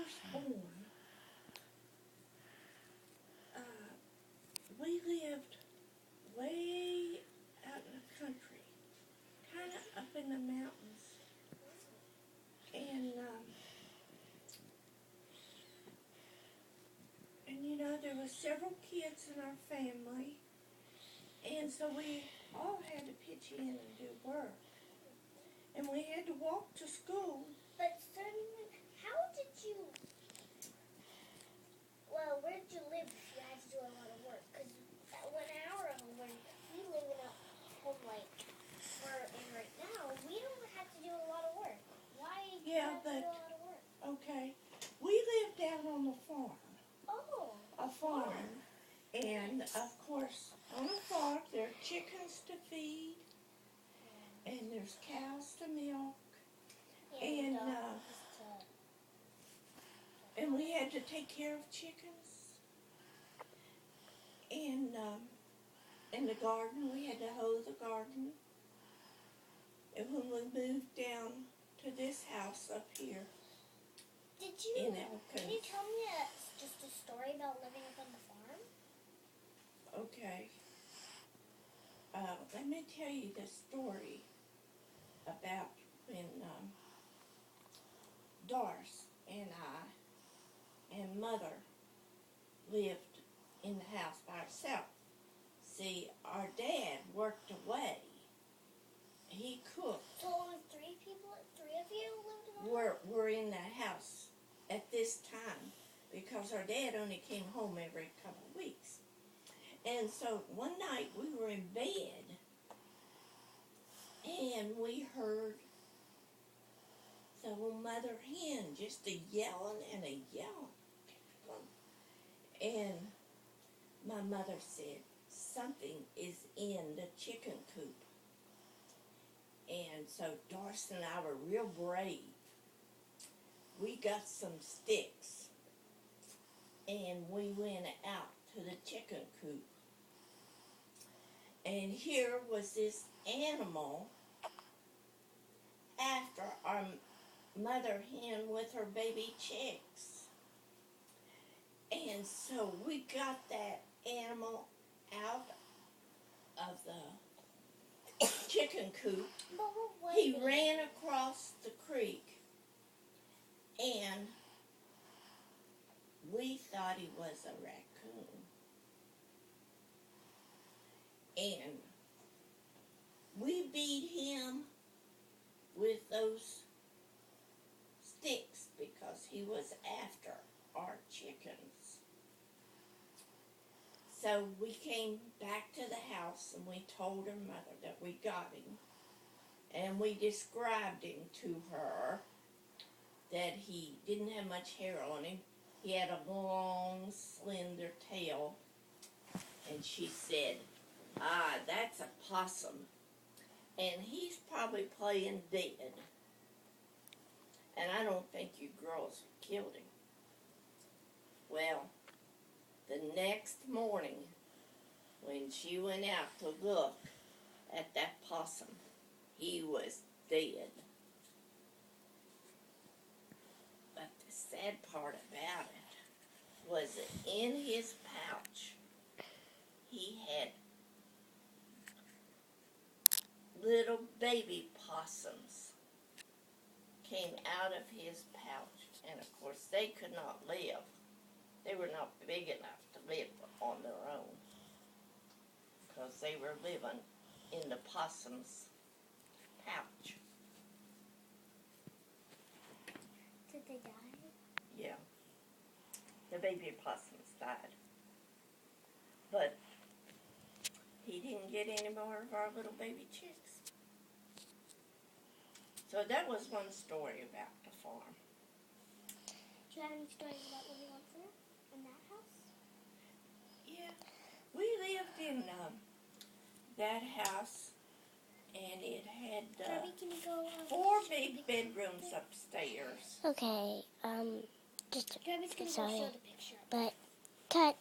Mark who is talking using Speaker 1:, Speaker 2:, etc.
Speaker 1: first born, we lived way out in the country, kind of up in the mountains. And you know, there were several kids in our family, and so we all had to pitch in and do work. And we had to walk to school.
Speaker 2: But suddenly, how did you, where did you live if you had to do a lot of work? Because at 1 hour when we live in a home like we're in right now, we don't have to do a lot of work. Why do you have to do a lot of work?
Speaker 1: Okay, we lived down on the farm.
Speaker 2: Oh.
Speaker 1: A farm. And, of course, on a farm, there are chickens to feed, and there's cows to milk, and we had to take care of chickens. And in the garden, we had to hoe the garden. And when we moved down to this house up here,
Speaker 2: Can you tell me just a story about living up on the farm?
Speaker 1: Okay. Let me tell you the story about when Doris and I and Mother lived in the house by ourselves. See, our dad worked away. He cooked.
Speaker 2: So only three of you lived in the house?
Speaker 1: We're in the house at this time because our dad only came home every couple of weeks. And so one night we were in bed and we heard the little mother hen just a yelling and a yelling. And my mother said, something is in the chicken coop. And so Doris and I were real brave. We got some sticks and we went out to the chicken coop. And here was this animal after our mother hen with her baby chicks. And so we got that animal out of the chicken coop. He ran across the creek and we thought he was a raccoon. And we beat him with those sticks because he was after our chickens. So we came back to the house and we told her mother that we got him. And we described him to her, that he didn't have much hair on him. He had a long, slender tail. And she said, that's a possum. And he's probably playing dead. And I don't think you girls killed him. Well, the next morning, when she went out to look at that possum, he was dead. But the sad part about it was that in his pouch, he had little baby possums came out of his pouch. And of course, they could not live. They were not big enough to live on their own because they were living in the possum's pouch.
Speaker 2: Did they die?
Speaker 1: Yeah. The baby possums died. But he didn't get any more of our little baby chicks. So that was one story about the farm.
Speaker 2: Do you have any stories about living up there in that house?
Speaker 1: Yeah. We lived in that house, and it had
Speaker 2: Debbie, can you go
Speaker 1: 4 big bedrooms upstairs.
Speaker 2: Okay, Debbie's gonna go
Speaker 3: sorry,
Speaker 2: show the picture.
Speaker 3: but cut.